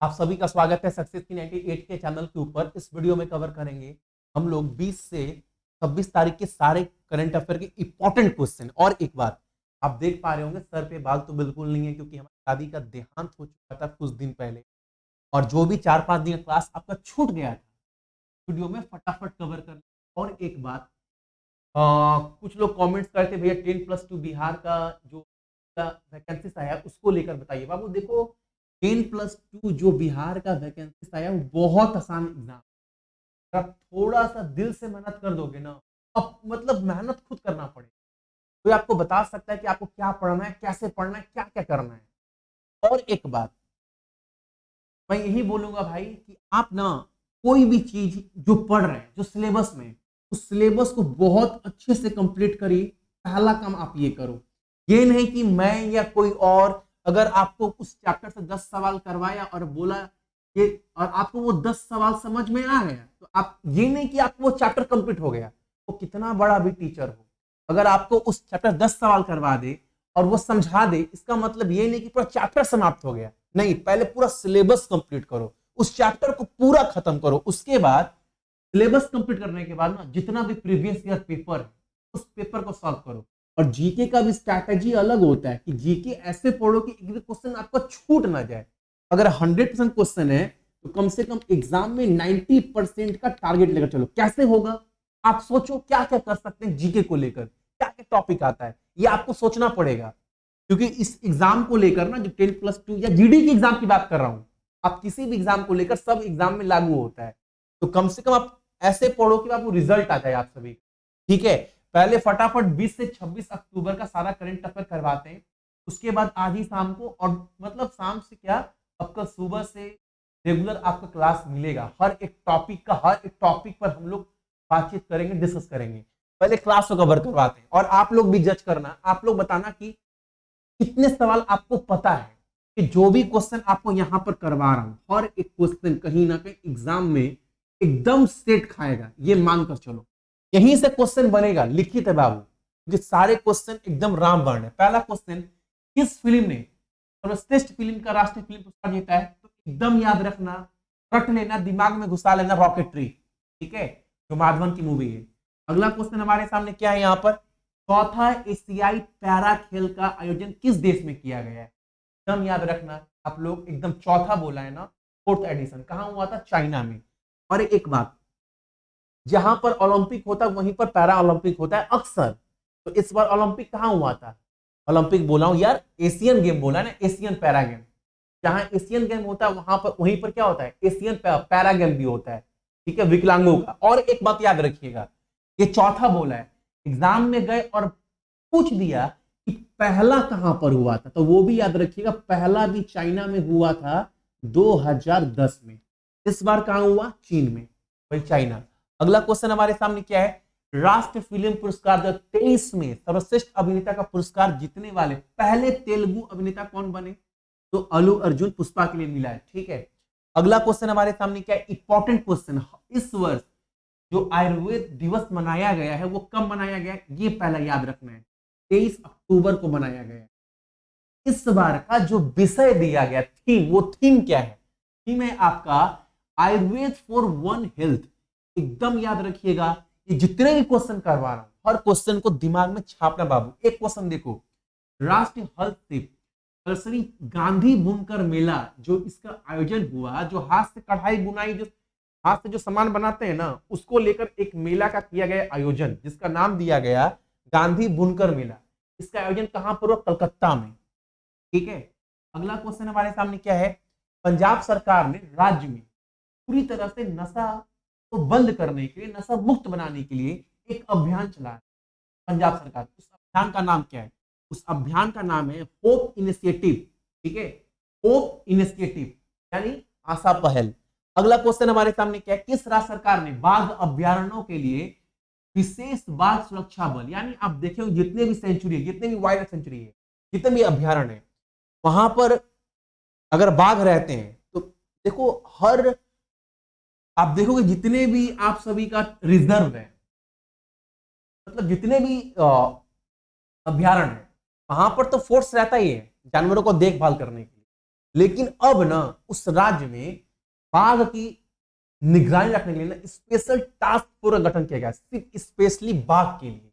आप सभी का स्वागत है सक्सेस की 98 के चैनल के ऊपर। इस वीडियो में कवर करेंगे हम लोग 20 से 26 तारीख के सारे करंट अफेयर के इंपॉर्टेंट क्वेश्चन। और एक बात आप देख पा रहे होंगे, सर पे बाल तो बिल्कुल नहीं है क्योंकि हमारे दादी का देहांत हो चुका था कुछ दिन पहले। और जो भी 4-5 दिन का क्लास आपका छूट गया था, वीडियो में फटाफट कवर कर। और एक बात, कुछ लोग कमेंट्स करते भैया 10+2 बिहार का जो वैकेंसी आया उसको लेकर बताइए। बाबू देखो, 10+2 जो बिहार का वैकेंसी आया वो बहुत आसान एग्जाम। आप थोड़ा सा दिल से मेहनत कर दोगे ना, अब मतलब मेहनत खुद करना पड़ेगा। कोई आपको बता सकता है कि आपको क्या पढ़ना है, कैसे पढ़ना है, क्या क्या करना है। और एक बात मैं यही बोलूंगा भाई कि आप ना कोई भी चीज जो पढ़ रहे हैं, जो सिलेबस में, उस सिलेबस को बहुत अच्छे से कंप्लीट करिए। पहला काम आप ये करो, ये नहीं कि मैं या कोई और अगर आपको उस चैप्टर से 10 सवाल करवाया और बोला ये और आपको वो 10 सवाल समझ में आ गया, तो आप ये नहीं कि आपको वो चैप्टर कंप्लीट हो गया। वो कितना बड़ा भी टीचर हो, अगर आपको उस चैप्टर 10 सवाल करवा दे और वो समझा दे, इसका मतलब ये नहीं कि पूरा चैप्टर समाप्त हो गया। नहीं, पहले पूरा सिलेबस कंप्लीट करो, उस चैप्टर को पूरा खत्म करो। उसके बाद सिलेबस कंप्लीट करने के बाद ना जितना भी प्रीवियस ईयर पेपर है उस पेपर को सॉल्व करो। और जीके का भी स्ट्रैटेजी अलग होता है कि जीके ऐसे पढ़ो कि एक भी क्वेश्चन आपका छूट ना जाए। अगर 100% क्वेश्चन है तो कम से कम एग्जाम में 90% का टारगेट लेकर चलो। कैसे होगा आप सोचो, क्या क्या कर सकते हैं जीके को लेकर, क्या क्या टॉपिक आता है, ये आपको सोचना पड़ेगा। क्योंकि इस एग्जाम को लेकर ना, जो 10+2 या जीडी की एग्जाम की बात कर रहा हूं, आप किसी भी एग्जाम को लेकर सब एग्जाम में लागू होता है। तो कम से कम आप ऐसे पढ़ो कि आपको रिजल्ट आ जाए आप सभी। ठीक है, पहले फटाफट 20 से 26 अक्टूबर का सारा करंट अफेयर करवाते हैं। उसके बाद आज ही शाम को, और मतलब शाम से क्या, आपका सुबह से रेगुलर आपका क्लास मिलेगा। हर एक टॉपिक पर हम लोग बातचीत करेंगे, डिस्कस करेंगे। पहले क्लास को कवर करवाते हैं और आप लोग भी जज करना, आप लोग बताना कि कितने सवाल आपको पता है कि जो भी क्वेश्चन आपको यहां पर करवा रहा हूं, हर एक क्वेश्चन कहीं ना कहीं एग्जाम में एकदम सेट खाएगा, ये मानकर चलो। यहीं से क्वेश्चन बनेगा, लिखित है बाबू, क्योंकि सारे क्वेश्चन एकदम रामबाण है। पहला क्वेश्चन, किस फिल्म ने सर्वश्रेष्ठ फिल्म का राष्ट्रीय फिल्म पुरस्कार जीता है? तो एकदम याद रखना, रट लेना, दिमाग में घुसा लेना, रॉकेटरी। ठीक है, जो माधवन की मूवी है। अगला क्वेश्चन हमारे सामने क्या है यहाँ पर, चौथा एशियाई पैरा खेल का आयोजन किस देश में किया गया है? एकदम याद रखना आप लोग, एकदम चौथा बोला है ना, फोर्थ एडिशन कहां हुआ था? चाइना में। और एक बात, जहां पर ओलंपिक होता है वहीं पर पैरा ओलंपिक होता है अक्सर। तो इस बार ओलंपिक कहां हुआ था? ओलंपिक बोला हूं यार, एशियन गेम बोला ना, एशियन पैरा गेम। जहां एशियन गेम होता है वहां पर, वहीं पर क्या होता है? एशियन पैरा गेम भी होता है। ठीक है, विकलांगों का। और एक बात याद रखिएगा, ये चौथा बोला है। एग्जाम में गए और पूछ दिया कि पहला कहां पर हुआ था, तो वो भी याद रखिएगा, पहला भी चाइना में हुआ था 2010 में। इस बार कहां हुआ? चीन में, वही चाइना। अगला क्वेश्चन हमारे सामने क्या है, राष्ट्रीय फिल्म पुरस्कार 2023 में सर्वश्रेष्ठ अभिनेता का पुरस्कार जीतने वाले पहले तेलुगु अभिनेता कौन बने? तो अल्लू अर्जुन पुष्पा के लिए मिला है। ठीक है, अगला क्वेश्चन हमारे सामने क्या है, इंपॉर्टेंट क्वेश्चन, इस वर्ष जो आयुर्वेद दिवस मनाया गया है वो कब मनाया गया है? ये पहला याद रखना है, 23 अक्टूबर को मनाया गया है। इस बार का जो विषय दिया गया, थीम, वो थीम क्या है? थीम है आपका आयुर्वेद फॉर वन हेल्थ। एकदम याद रखिएगा, ये जितने भी क्वेश्चन करवा रहा हूं हर क्वेश्चन को दिमाग में छापना बाबू। एक क्वेश्चन देखो, राष्ट्रीय हस्तशिल्प नर्सरी गांधी बुनकर मेला, जो इसका आयोजन हुआ, जो हाथ से कढ़ाई बुनाई, जो हाथ से जो सामान बनाते हैं ना, उसको लेकर एक मेला का किया गया आयोजन, जिसका नाम दिया गया गांधी बुनकर मेला। इसका आयोजन कहां पर हुआ? कलकत्ता में। ठीक है, अगला क्वेश्चन हमारे सामने क्या है, पंजाब सरकार ने राज्य में पूरी तरह से नशा को बंद करने के लिए, नशा मुक्त बनाने के लिए एक अभियान चलाया पंजाब सरकार। उस अभियान का नाम क्या है? उस अभियान का नाम है होप इनिशिएटिव। ठीक है, होप इनिशिएटिव यानी आशा पहल। अगला क्वेश्चन हमारे सामने क्या है, किस राज्य सरकार ने बाघ अभ्यारण्यों के लिए विशेष बाघ सुरक्षा बल, यानी आप देखें जितने भी सेंचुरी है, जितने भी वाइल्ड सेंचुरी है, जितने भी अभ्यारण्य है, वहां पर अगर बाघ रहते हैं तो देखो, हर आप देखोगे जितने भी आप सभी का रिजर्व है, मतलब जितने भी अभ्यारण्य है, वहां पर तो फोर्स रहता ही है जानवरों को देखभाल करने के लिए। लेकिन अब ना उस राज्य में बाघ की निगरानी रखने के लिए ना स्पेशल टास्क फोर्स का गठन किया गया, सिर्फ स्पेशली बाघ के लिए।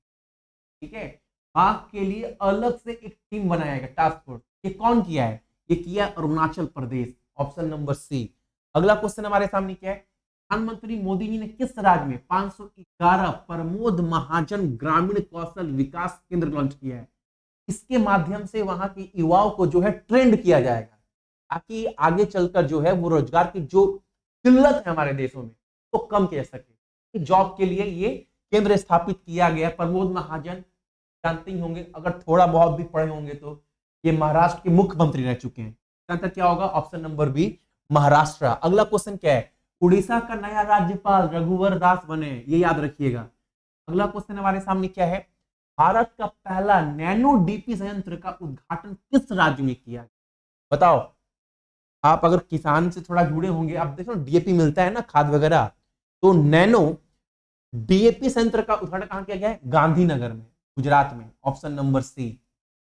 ठीक है, बाघ के लिए अलग से एक टीम बनाया गया, टास्क फोर्स। ये कौन किया है? ये किया Arunachal Pradesh, option number C. अगला क्वेश्चन हमारे सामने क्या है? प्रधानमंत्री मोदी जी ने किस राज्य में 511 प्रमोद महाजन ग्रामीण कौशल विकास केंद्र लॉन्च किया है? इसके माध्यम से वहां के युवाओं को जो है ट्रेंड किया जाएगा, ताकि आगे चलकर जो है वो रोजगार की जो किल्लत है हमारे देशों में तो कम किया सके। जॉब के लिए ये केंद्र स्थापित किया गया। प्रमोद महाजन जानते ही होंगे, अगर थोड़ा बहुत भी पढ़े होंगे तो ये महाराष्ट्र के मुख्यमंत्री रह चुके हैं। आंसर क्या होगा? Option number B, Maharashtra. अगला क्वेश्चन क्या है? उड़ीसा का नया राज्यपाल रघुवर दास बने, ये याद रखिएगा। अगला क्वेश्चन हमारे सामने क्या है? भारत का पहला नैनो डीपी संयंत्र का उद्घाटन किस राज्य में किया? बताओ। आप अगर किसान से थोड़ा जुड़े होंगे, आप देखो डीएपी मिलता है ना, खाद वगैरह, तो नैनो डीएपी संयंत्र का उद्घाटन कहां किया गया है? गांधीनगर में, गुजरात में, ऑप्शन नंबर सी।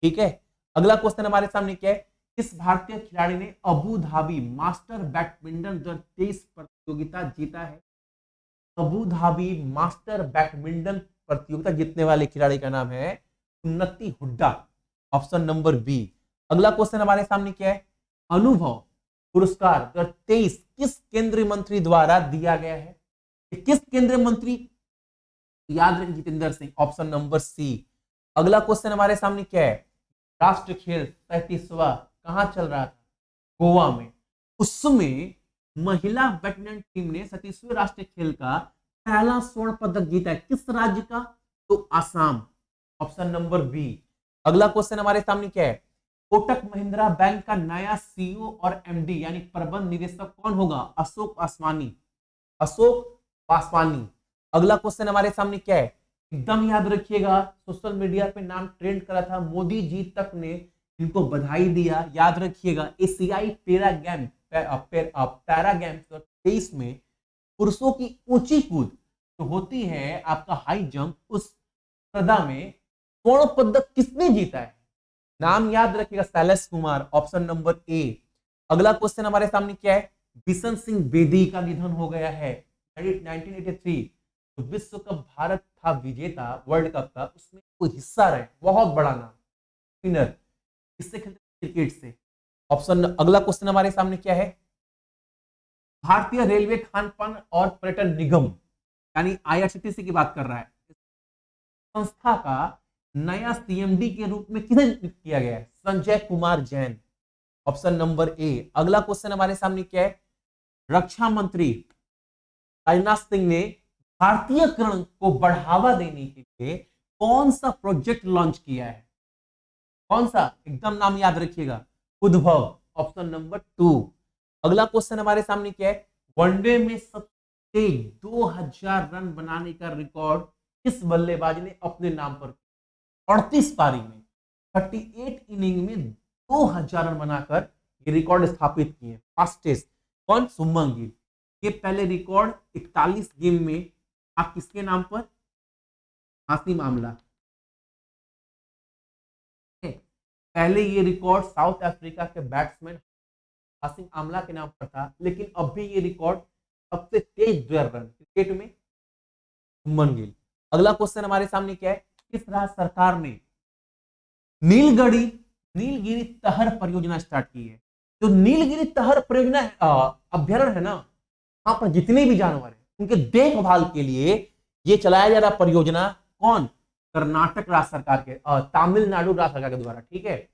ठीक है, अगला क्वेश्चन हमारे सामने क्या है? किस भारतीय खिलाड़ी ने अबू धाबी मास्टर बैडमिंटन 2023 प्रतियोगिता जीता है? अबू धाबी मास्टर बैडमिंटन प्रतियोगिता जीतने वाले खिलाड़ी का नाम है उन्नति हुड्डा, ऑप्शन नंबर बी। अगला क्वेश्चन हमारे सामने क्या है? अनुभव पुरस्कार 2023 किस केंद्रीय मंत्री द्वारा दिया गया है? किस केंद्रीय मंत्री? याद रखें, Jitendra Singh, option number C. अगला क्वेश्चन हमारे सामने क्या है? राष्ट्रीय खेल 37वां कहां चल रहा था? गोवा में। उसमें महिला बैडमिंटन टीम ने 37वें राष्ट्रीय खेल का पहला स्वर्ण पदक जीता है। किस राज्य का? तो आसाम, ऑप्शन नंबर बी। अगला क्वेश्चन हमारे सामने क्या है? कोटक महिंद्रा बैंक का नया सीईओ और एमडी यानी प्रबंध निदेशक कौन होगा? अशोक वासवानी, अशोक वासवानी। अगला क्वेश्चन हमारे सामने क्या है? एकदम याद रखिएगा, सोशल मीडिया पे नाम ट्रेंड करा था, मोदी जी तक ने इनको बधाई दिया। याद रखिएगा, एशियाई पैरा गेम 23 में पुरुषों की ऊंची कूद जो होती है, आपका हाई जंप, उस स्पर्धा में स्वर्ण पदक किसने जीता है? नाम याद रखिएगा, Shailesh Kumar, option number A. अगला क्वेश्चन हमारे सामने क्या है? बिशन सिंह बेदी का निधन हो गया है। 1983 तो विश्व कप भारत था विजेता, वर्ल्ड कप का, उसमें कोई हिस्सा रहे, बहुत बड़ा नाम, स्पिनर, किससे खेलते? क्रिकेट से। ऑप्शन। अगला क्वेश्चन हमारे सामने क्या है? भारतीय रेलवे खान पान और पर्यटन निगम यानी आईआरसीटीसी की बात कर रहा है, संस्था का नया सीएमडी के रूप में किसे नियुक्त किया गया है? Sanjay Kumar Jain, option number A. अगला क्वेश्चन हमारे सामने क्या है? रक्षा मंत्री राजनाथ सिंह ने भारतीयकरण को बढ़ावा देने के लिए कौन सा प्रोजेक्ट लॉन्च किया है? कौन सा? एकदम नाम याद रखिएगा, उद्भव, ऑप्शन नंबर 2। अगला क्वेश्चन हमारे सामने क्या है? वनडे में सबसे 2000 रन बनाने का रिकॉर्ड किस बल्लेबाज ने अपने नाम पर? 38 पारी में 38 इनिंग में 2000 रन बनाकर ये रिकॉर्ड स्थापित किए। फास्टेस्ट कौन? शुभमन गिल। ये पहले रिकॉर्ड 41 गेम में आप किसके नाम पर? हासिम आमला। पहले ये रिकॉर्ड साउथ अफ्रीका के बैट्समैन हासिम आमला के नाम पर था, लेकिन अब भी ये रिकॉर्ड सबसे तेज रन क्रिकेट में शुभमन गिल। अगला क्वेश्चन हमारे सामने क्या है? किस राज्य सरकार ने नीलगिरी तहर परियोजना स्टार्ट की है? जो नीलगिरी तहर परियोजना अभ्यारण्य है ना, वहां पर जितने भी जानवर हैं उनके देखभाल के लिए ये चलाया जा रहा परियोजना कौन? कर्नाटक राज्य सरकार के, तमिलनाडु राज्य सरकार के द्वारा। ठीक है,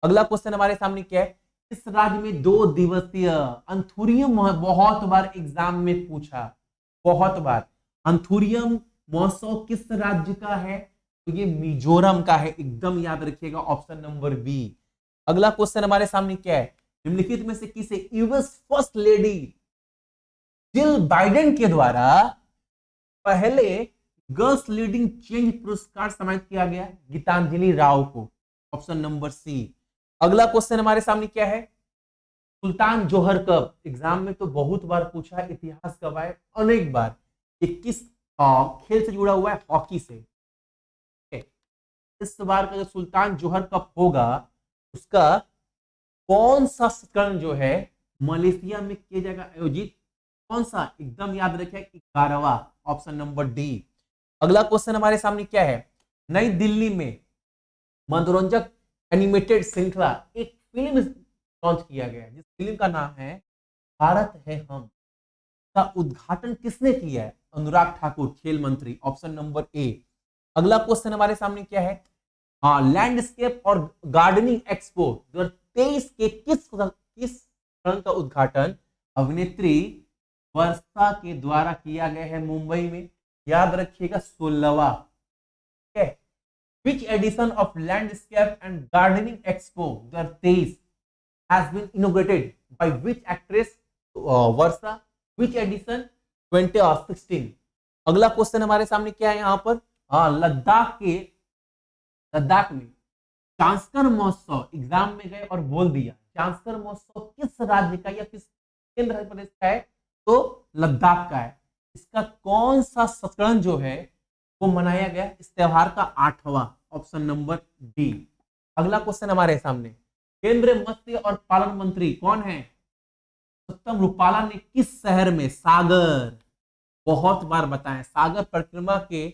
अगला क्वेश्चन हमारे सामने क्या है? इस राज्य में 2 दिवसीय अंथुरियम, बहुत बार एग्जाम में पूछा, बहुत बार, अंथुरियम महोत्सव किस राज्य का है? तो ये मिजोरम का है, एकदम याद रखिएगा, ऑप्शन नंबर बी। अगला क्वेश्चन हमारे सामने क्या है? निम्नलिखित में से किसे US first lady Jill Biden के द्वारा पहले गर्ल्स लीडिंग चेंज पुरस्कार सम्मानित किया गया? गीतांजलि राव को, ऑप्शन नंबर सी। अगला क्वेश्चन हमारे सामने क्या है? सुल्तान जोहर कप, एग्जाम में तो बहुत बार पूछा, इतिहास कब आए? अनेक बार। ये किस खेल से जुड़ा हुआ है? हॉकी से। इस बार का जो सुल्तान जोहर कप होगा उसका कौन सा संस्करण जो है मलेशिया में किया जाएगा आयोजित? कौन सा? एकदम याद रखिए 11वां, ऑप्शन नंबर डी। अगला क्वेश्चन हमारे सामने क्या है? नई दिल्ली में मनोरंजक एनिमेटेड श्रृंखला एक फिल्म लॉन्च किया गया है, जिस फिल्म का नाम है भारत है हम। का उद्घाटन किसने किया है? अनुराग ठाकुर, खेल मंत्री, ऑप्शन नंबर ए। अगला क्वेश्चन हमारे सामने क्या है? हाँ, लैंडस्केप और गार्डनिंग एक्सपो 2023 के किस रंग का उद्घाटन अभिनेत्री वर्षा के द्वारा किया गया है मुंबई में? याद रखिएगा 16वां। Which edition of Landscape and Gardening Expo 2023 has been inaugurated by which actress? Varsha. Which edition? 2016। अगला क्वेश्चन हमारे सामने क्या है यहाँ पर? हाँ, लद्दाख में चांसकर महोत्सव एग्जाम में गए और बोल दिया, चांसकर महोत्सव किस राज्य का या किस केंद्र प्रदेश का है? तो लद्दाख का है। इसका कौन सा संस्करण जो है वो मनाया गया इस त्योहार का? 8वां, ऑप्शन नंबर डी। अगला क्वेश्चन हमारे सामने, केंद्रीय मत्स्य और पालन मंत्री कौन है? सत्यम रूपाला ने किस शहर में सागर, बहुत बार बताएं, सागर परिक्रमा के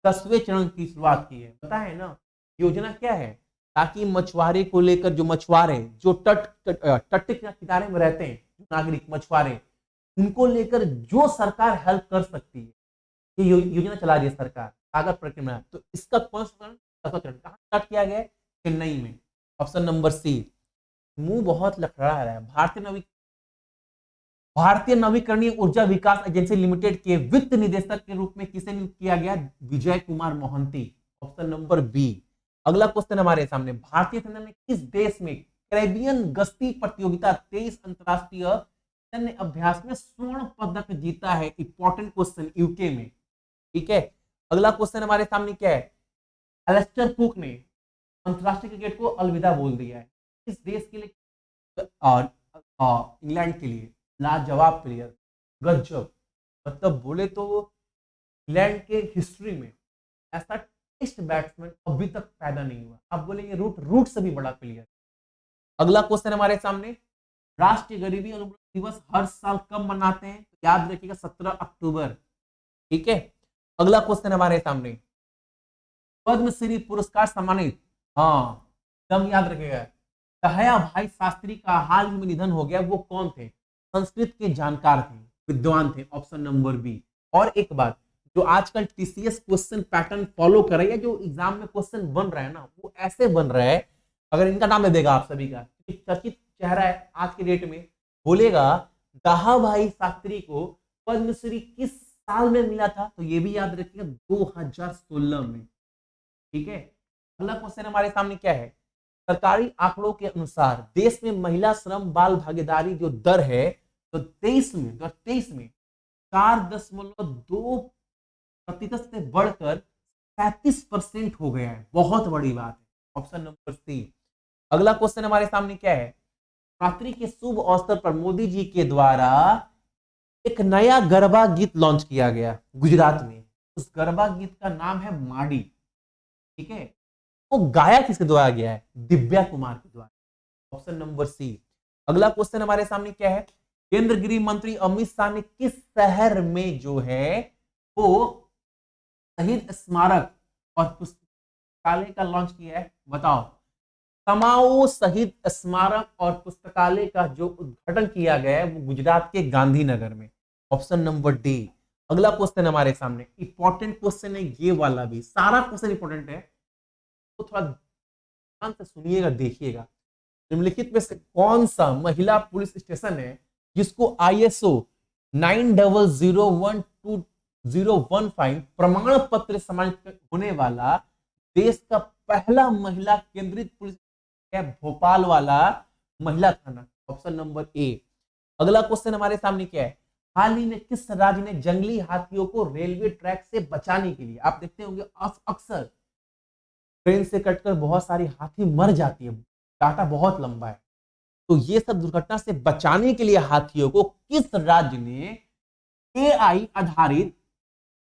10वें चरण की शुरुआत की है? पता है ना योजना क्या है? ताकि मछुआरे को लेकर, जो मछुआरे जो तट के किनारे में रहते हैं, नागरिक मछुआरे, उनको लेकर जो सरकार हेल्प कर सकती है, ये योजना चला रही है सरकार, सागर परिक्रमा। तो इसका कौन सा चरण कहां स्टार्ट किया गया? चेन्नई में, ऑप्शन नंबर सी। मुंह बहुत लखड़ा रहा है। भारतीय नवीकरणीय ऊर्जा विकास एजेंसी लिमिटेड के वित्त निदेशक के रूप में किसे नियुक्त किया गया? Vijay Kumar Mohanty, option number B. अगला क्वेश्चन हमारे सामने, भारतीय सेना ने किस देश में कैरेबियन गश्ती प्रतियोगिता 23 अंतरराष्ट्रीय सैन्य अभ्यास में स्वर्ण पदक जीता है? इंपॉर्टेंट क्वेश्चन, यूके में। ठीक है, अगला क्वेश्चन हमारे सामने क्या है? एलेस्टर कुक ने अंतरराष्ट्रीय क्रिकेट को अलविदा बोल दिया है, इस देश के लिए? इंग्लैंड के लिए। लाजवाब प्लेयर, गजब, मतलब बोले तो इंग्लैंड के हिस्ट्री में ऐसा टेस्ट बैट्समैन अभी तक पैदा नहीं हुआ। आप बोलेंगे रूट से भी बड़ा प्लेयर। अगला क्वेश्चन हमारे सामने, राष्ट्रीय गरीबी उन्मूलन दिवस हर साल कब मनाते हैं? याद रखिएगा 17 अक्टूबर। ठीक है, अगला क्वेश्चन हमारे सामने, पद्मश्री पुरस्कार सम्मानित, हाँ एकदम याद रखिएगा, दया भाई शास्त्री का हाल ही में निधन हो गया, वो कौन थे? संस्कृत के जानकार थे, विद्वान थे, ऑप्शन नंबर बी। और एक बात, जो आजकल टीसीएस क्वेश्चन पैटर्न फॉलो कर रही है, जो एग्जाम में क्वेश्चन बन रहा है ना, वो ऐसे बन रहा है, अगर इनका नाम ले देगा आप सभी का, चर्चित चेहरा है आज के डेट में, बोलेगा दहा भाई शास्त्री को पद्मश्री किस साल में मिला था? तो ये भी याद रखिएगा 2016 में। ठीक है, अगला क्वेश्चन हमारे सामने क्या है? सरकारी आंकड़ों के अनुसार देश में महिला श्रम बाल भागीदारी जो दर है, तो 23 में 4.2% से बढ़कर 37% हो गया है। बहुत बड़ी बात है, ऑप्शन नंबर सी। अगला क्वेश्चन हमारे सामने क्या है? रात्रि के शुभ अवसर पर मोदी जी के द्वारा एक नया गरबा गीत लॉन्च किया गया गुजरात में। उस गरबा गीत का नाम है माडी। ठीक है, वो गाया किसके द्वारा गया है? दिव्या कुमार के द्वारा, ऑप्शन नंबर सी। अगला क्वेश्चन हमारे सामने क्या है? केंद्रीय गृह मंत्री अमित शाह ने किस शहर में जो है वो शहीद स्मारक और पुस्तकालय का लॉन्च किया है? बताओ। समाओ शहीद स्मारक और पुस्तकालय का जो उद्घाटन किया गया है वो गुजरात के गांधीनगर में, ऑप्शन नंबर डी। अगला क्वेश्चन हमारे सामने इंपॉर्टेंट क्वेश्चन है, ये वाला भी, सारा क्वेश्चन इंपॉर्टेंट है, तो थोड़ा ध्यान से सुनिएगा, देखिएगा। निम्नलिखित में से कौन सा महिला पुलिस स्टेशन है जिसको ISO 90012015 प्रमाण पत्र सम्मानित होने वाला देश का पहला महिला केंद्रित पुलिस है? भोपाल वाला महिला थाना, ऑप्शन नंबर ए। अगला क्वेश्चन हमारे सामने क्या है? हाल ही में किस राज्य ने जंगली हाथियों को रेलवे ट्रैक से बचाने के लिए, आप देखते होंगे अक्सर ट्रेन से कटकर बहुत सारी हाथी मर जाती है, डाटा बहुत लंबा है, तो ये सब दुर्घटना से बचाने के लिए हाथियों को किस राज्य ने AI आधारित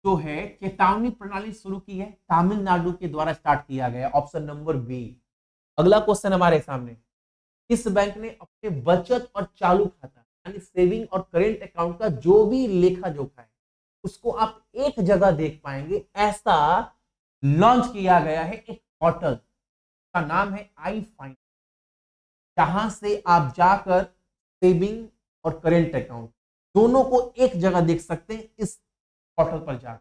जो है चेतावनी प्रणाली शुरू की है? तमिलनाडु के द्वारा स्टार्ट किया गया, ऑप्शन नंबर बी। अगला क्वेश्चन हमारे सामने, किस बैंक ने अपने बचत और चालू खाता यानी सेविंग और करेंट अकाउंट का जो भी लेखा जोखा है उसको आप एक जगह देख पाएंगे, ऐसा लॉन्च किया गया है एक पोर्टल का नाम है आई फाइनेंस, जहां से आप जाकर सेविंग और करेंट अकाउंट दोनों को एक जगह देख सकते हैं इस पोर्टल पर जाकर।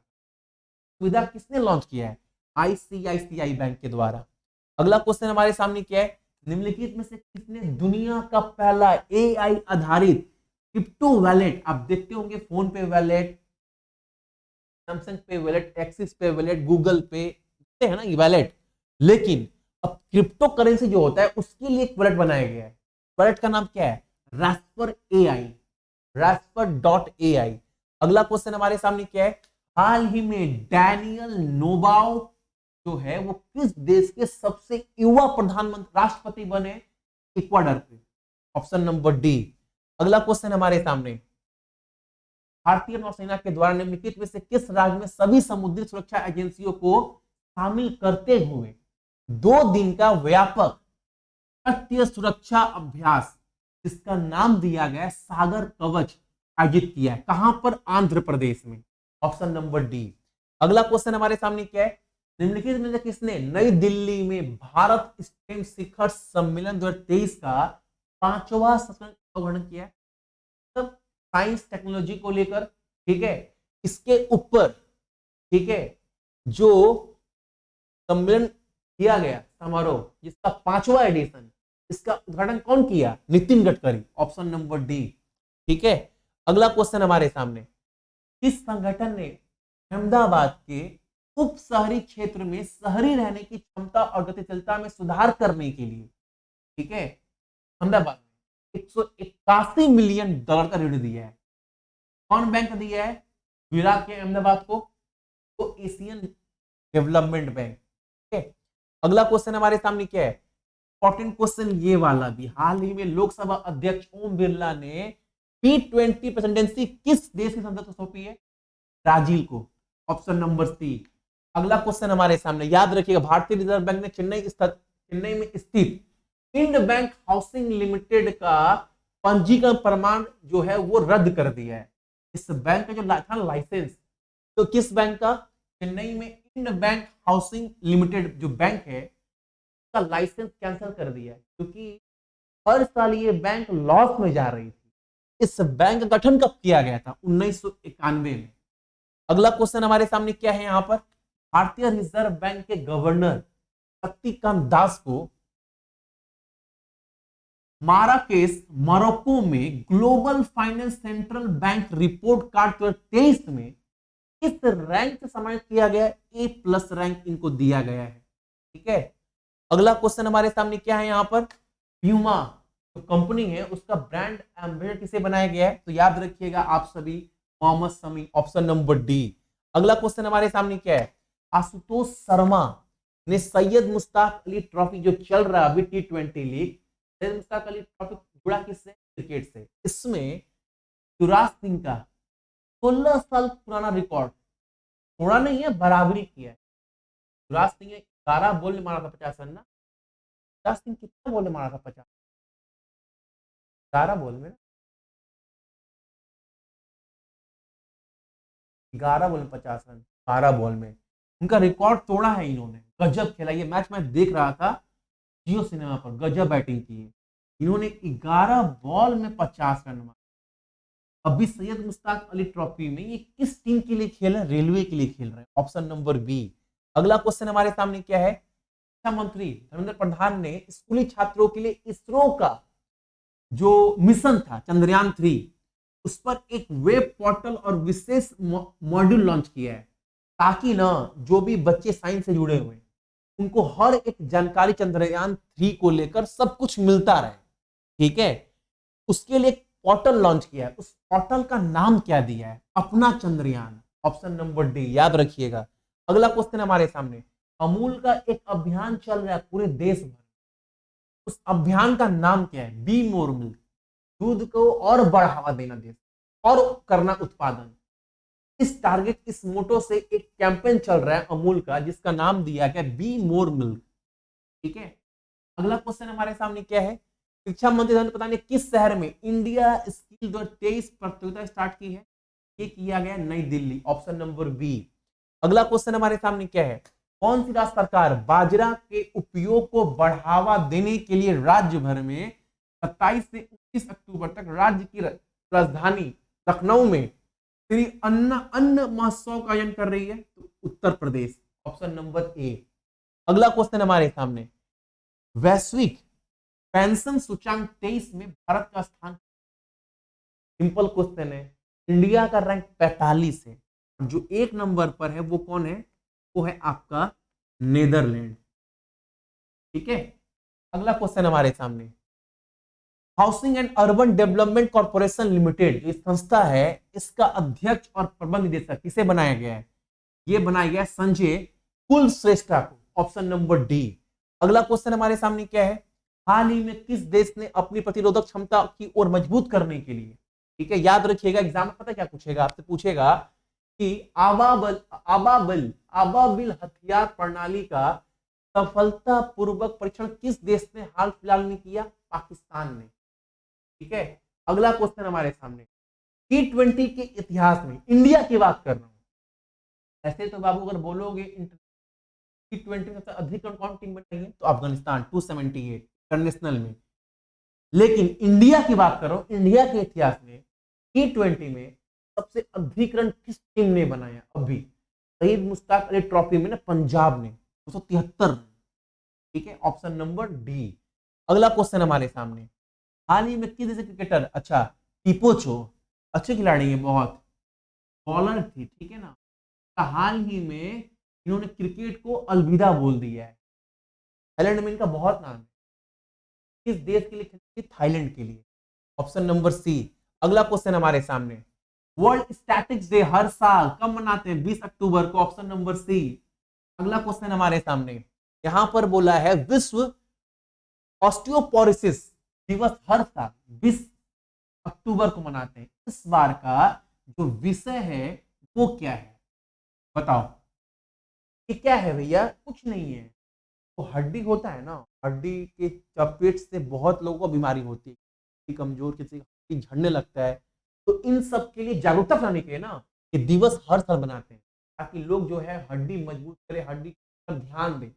सुविधा किसने लॉन्च किया है? आईसीआईसीआई बैंक के द्वारा। अगला क्वेश्चन हमारे सामने क्या है? निम्नलिखित में से किसने दुनिया का पहला एआई आधारित क्रिप्टो वैलेट, आप देखते होंगे फोन पे वैलेट, सैमसंग पे वैलेट, एक्सिस पे वैलेट, गूगल पे है ना ये वैलेट, लेकिन अब क्रिप्टो करेंसी जो होता है उसके लिए एक वैलेट बनाया गया है। वैलेट का नाम क्या है? रैस्पर एआई, rasper.ai। अगला क्वेश्चन हमारे सामने क्या है? हाल ही में डैनियल नोबाओ जो है वो किस देश के सबसे युवा प्रधानमंत्री राष्ट्रपति बने? इक्वाडोर के। Option number D. अगला क्वेश्चन हमारे सामने, भारतीय नौसेना के द्वारा निम्नलिखित में से किस राज्य में सभी समुद्री सुरक्षा एजेंसियों को शामिल करते हुए 2 दिन का व्यापक तटीय सुरक्षा अभ्यास, इसका नाम दिया गया सागर कवच, आयोजित किया है? कहां पर? आंध्र प्रदेश में। Option number D. अगला क्वेश्चन हमारे सामने क्या है? निम्नलिखित में से किसने नई दिल्ली में भारत स्टेम शिखर सम्मेलन 2023 का 5वां संस्करण किया? सब साइंस टेक्नोलॉजी को लेकर, ठीक है। इसके ऊपर, ठीक है, जो सम्मेलन किया गया समारोह जिसका 5वां एडिशन, इसका उद्घाटन कौन किया? Nitin Gadkari. Option number D, ठीक है। अगला क्वेश्चन हमारे सामने, किस संगठन ने अहमदाबाद के उप शहरी क्षेत्र में शहरी रहने की क्षमता और गतिशीलता में सुधार करने के लिए, ठीक है, अहमदाबाद में $181 मिलियन का ऋण दिया है? कौन बैंक दिया है विराट के अहमदाबाद को? तो एशियन डेवलपमेंट बैंक, ठीक है। अगला क्वेश्चन हमारे सामने क्या है? इंपॉर्टेंट क्वेश्चन ये वाला भी, हाल ही में लोकसभा अध्यक्ष ओम बिरला ने P20 प्रेसिडेंसी किस देश की संसद को सौंपी है? ब्राजील को। Option number C. अगला क्वेश्चन हमारे सामने, याद रखिएगा, भारतीय रिजर्व बैंक ने चेन्नई में स्थित इंड बैंक हाउसिंग लिमिटेड का पंजीकरण प्रमाण जो है वो रद्द कर दिया है। इस बैंक का जो था लाइसेंस, तो किस बैंक का? चेन्नई में इंड बैंक हाउसिंग लिमिटेड जो बैंक है उसका लाइसेंस कैंसिल कर दिया है, क्योंकि हर साल ये बैंक लॉस में जा रही थी। इस बैंक का गठन कब किया गया था? 1991 में। अगला क्वेश्चन हमारे सामने क्या है? यहां पर भारतीय रिजर्व बैंक के गवर्नर शक्तिकांत दास को माराकेश मोरक्को में global finance central bank report card 2023 में किस रैंक से सम्मानित किया गया? A+ रैंक इनको दिया गया है, ठीक है। अगला क्वेश्चन हमारे सामने क्या है? यहां पर प्यूमा जो कंपनी है उसका ब्रांड एम्बेसडर किसे बनाया गया है? तो याद रखिएगा आप सभी, Mohammed Shami. Option number D. अगला क्वेश्चन हमारे सामने क्या है? आशुतोष शर्मा ने सैयद मुश्ताक अली ट्रॉफी जो चल रहा है अभी T20 league, Syed Mushtaq Ali trophy जुड़ा किससे? क्रिकेट से। इसमें युवराज सिंह का 16 साल पुराना रिकॉर्ड थोड़ा नहीं है, बराबरी किया है। युवराज सिंह ने 11 बॉल में मारा था 50 रन ना। युवराज सिंह कितना बॉल में मारा था? 50, 11 बॉल में, 11 बॉल में 50 रन, 12 बॉल में उनका रिकॉर्ड तोड़ा है इन्होंने। गजब खेला ये मैच, मैं देख रहा था जियो सिनेमा पर, गजब बैटिंग की है इन्होंने। 11 बॉल में 50 रन मारे। अभी सैयद मुश्ताक अली ट्रॉफी में ये किस टीम के लिए खेल रहे हैं? रेलवे के लिए खेल रहे हैं। Option number B. अगला क्वेश्चन हमारे सामने क्या है? शिक्षा मंत्री धर्मेंद्र प्रधान ने स्कूली छात्रों के लिए इसरो का जो मिशन था चंद्रयान 3, उस पर एक वेब पोर्टल और विशेष मॉड्यूल लॉन्च किया है, ताकि ना जो भी बच्चे साइंस से जुड़े हुए उनको हर एक जानकारी चंद्रयान 3 को लेकर सब कुछ मिलता रहे, ठीक है। उसके लिए एक पोर्टल लॉन्च किया है, उस पोर्टल का नाम क्या दिया है? अपना चंद्रयान। ऑप्शन नंबर डी, याद रखिएगा। अगला क्वेश्चन हमारे सामने, अमूल का एक अभियान चल रहा है पूरे देश में, उस अभियान का नाम क्या है? बी मोर मिल्क, दूध को और बढ़ावा देना देश और करना उत्पादन। इस टारगेट, इस मोटो से एक कैंपेन चल रहा है अमूल का जिसका नाम दिया गया बी मोर मिल्क, ठीक है। अगला क्वेश्चन हमारे सामने क्या है? शिक्षा मंत्री ने पता नहीं किस शहर में इंडिया स्किल 2023 प्रतियोगिता स्टार्ट की है? ये किया गया नई दिल्ली, ऑप्शन नंबर बी। अगला क्वेश्चन हमारे सामने क्या है? कौन सी राज्य सरकार बाजरा के उपयोग को बढ़ावा देने के लिए राज्य भर में 27 से 29 अक्टूबर तक राज्य की राजधानी लखनऊ में श्री अन्न महोत्सव का आयोजन कर रही है? तो Uttar Pradesh, option number A. अगला क्वेश्चन हमारे सामने, वैश्विक पेंशन सूचांक 23 में भारत का स्थान, सिंपल क्वेश्चन है। इंडिया का रैंक 45 है, जो एक नंबर पर है वो कौन है? वो है आपका नेदरलैंड। ठीक है, अगला क्वेश्चन हमारे सामने, housing and urban development corporation limited जो संस्था है, इसका अध्यक्ष और प्रबंध निदेशक किसे बनाया गया है? ये बनाया गया संजय कुलश्रेष्ठा को, ऑप्शन नंबर डी। अगला क्वेश्चन हमारे सामने क्या है? हाल ही में किस देश ने अपनी प्रतिरोधक क्षमता की ओर मजबूत करने के लिए, ठीक है, याद रखिएगा एग्जाम में पता क्या पूछेगा, आपसे पूछेगा कि आबाबिल हथियार प्रणाली का सफलतापूर्वक परीक्षण किस देश ने हाल फिलहाल में किया? पाकिस्तान ने। ठीक है, अगला क्वेश्चन हमारे सामने, T20 के इतिहास में, इंडिया की बात कर रहा हूं, ऐसे तो बाबू अगर बोलोगे T20 में सबसे अधिक रन कौन टीम बनाई है तो अफगानिस्तान 278 इंटरनेशनल में, लेकिन इंडिया की बात कर रहा हूं, इंडिया के इतिहास में T20 में सबसे अधिक रन किस टीम ने बनाया? अभी शहीद मुश्ताक अली ट्रॉफी में ना पंजाब ने 273 रन। ठीक है, ऑप्शन नंबर डी। अगला क्वेश्चन हमारे सामने, हाल ही में किस देश क्रिकेटर, अच्छा टीपोचो अच्छे खिलाड़ी है, बहुत बॉलर थी, ठीक है ना, हाल ही में इन्होंने क्रिकेट को अलविदा बोल दिया है। थाईलैंड में इनका बहुत नाम है, किस देश के लिए खेलती? थाईलैंड के लिए, ऑप्शन नंबर सी। अगला क्वेश्चन हमारे सामने, वर्ल्ड स्टैटिक्स डे हर साल कब मनाते हैं? 20 अक्टूबर को, ऑप्शन नंबर सी। अगला क्वेश्चन हमारे सामने, यहां पर बोला है विश्व ऑस्टियोपोरोसिस दिवस हर साल 20 अक्टूबर को मनाते हैं। इस बार का जो विषय है वो क्या है? बताओ, ये क्या है भैया? कुछ नहीं है, तो हड्डी होता है ना, हड्डी के चपेट से बहुत लोगों को बीमारी होती है, किसी कमजोर, किसी हड्डी झड़ने लगता है, तो इन सब के लिए जागरूकता फैलाने के लिए ना ये दिवस हर साल बनाते हैं, ताकि लोग जो है हड्डी मजबूत करे, हड्डी पर ध्यान दें।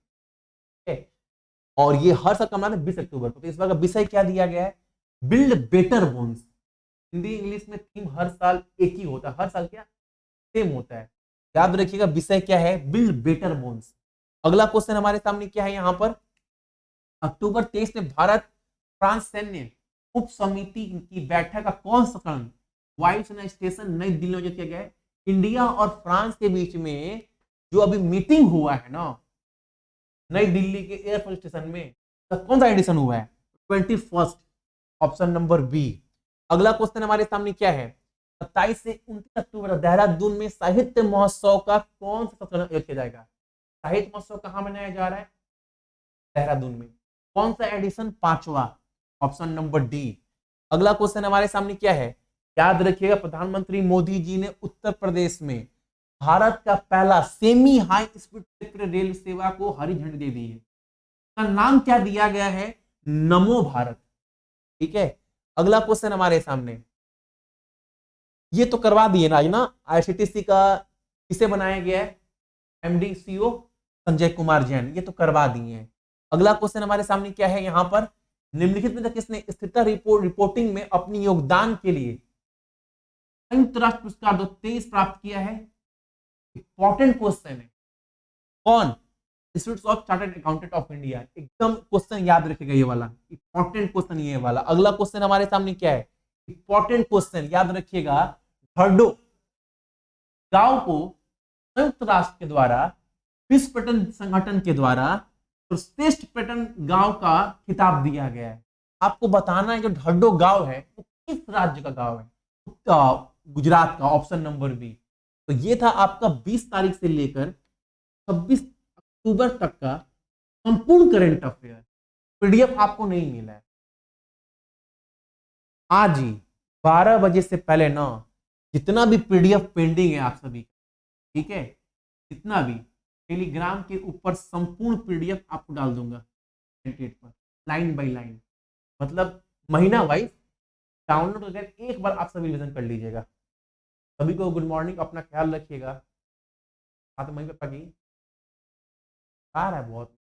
और ये हर साल का मनाते हैं 20 अक्टूबर को। तो इस बार का विषय क्या दिया गया है? Build better bones. Hindi English में थीम हर साल एक ही होता है, हर साल क्या सेम होता है, याद रखिएगा विषय क्या है? Build better bones. अगला क्वेश्चन हमारे सामने क्या है? यहाँ पर अक्टूबर 23 में भारत फ्रांस सैन्य उप समिति की बैठक का कौन सा संस्करण वायुसेना स्टेशन नई दिल्ली में आयोजित किया गया है? इंडिया और फ्रांस के बीच में जो अभी मीटिंग हुआ है ना नई दिल्ली के एयरफोर्स स्टेशन में, तो कौन सा एडिशन हुआ है? 21, ऑप्शन नंबर बी। अगला क्वेश्चन हमारे सामने क्या है? 27 से 29 अक्टूबर देहरादून में साहित्य महोत्सव का कौन सा संस्करण आयोजित किया जाएगा? साहित्य महोत्सव कहां मनाया जा रहा है? देहरादून में। कौन सा एडिशन? 5वां, ऑप्शन नंबर डी। अगला क्वेश्चन हमारे सामने क्या है? याद रखिएगा प्रधानमंत्री मोदी जी ने उत्तर प्रदेश में भारत का पहला सेमी हाई स्पीड रेल सेवा को हरी झंडी दे दी है। इसका नाम क्या दिया गया है? नमो भारत। ठीक है, अगला क्वेश्चन हमारे सामने, ये तो करवा दिए ना आईसीटीसी का किसे बनाया गया है? एमडी सीओ संजय कुमार जैन, ये तो करवा दिए हैं। अगला क्वेश्चन हमारे सामने क्या है? यहाँ पर निम्नलिखित में से किसने स्थिरता रिपोर्टिंग में अपनी योगदान के लिए संयुक्त राष्ट्र पुरस्कार 2023 प्राप्त किया है? इंपॉर्टेंट क्वेश्चन है। कौन? Institute of chartered accountant of India. एकदम क्वेश्चन याद रखेगा ये वाला, इंपॉर्टेंट क्वेश्चन ये वाला। अगला क्वेश्चन हमारे सामने क्या है? इंपॉर्टेंट क्वेश्चन याद रखिएगा, धर्डो गांव को संयुक्त राष्ट्र के द्वारा विश्व पर्यटन संगठन के द्वारा श्रेष्ठ पर्यटन गांव का खिताब दिया गया है। आपको बताना है जो धर्डो गांव है वो किस राज्य का गांव है? गुजरात का, ऑप्शन नंबर बी। तो ये था आपका 20 तारीख से लेकर 26 अक्टूबर तक का संपूर्ण करंट अफेयर। पीडीएफ आपको नहीं मिला है। आज ही 12 बजे से पहले ना जितना भी पीडीएफ पेंडिंग है आप सभी, ठीक है, जितना भी टेलीग्राम के ऊपर संपूर्ण पीडीएफ आपको डाल दूंगा पर लाइन बाय लाइन। मतलब महीना वाइज डाउनलोड करके एक बार आप सभी रिवीजन कर लीजिएगा। सभी को गुड मॉर्निंग, अपना ख्याल रखिएगा। हाँ तो मम्मी पापा की आ रहा है बहुत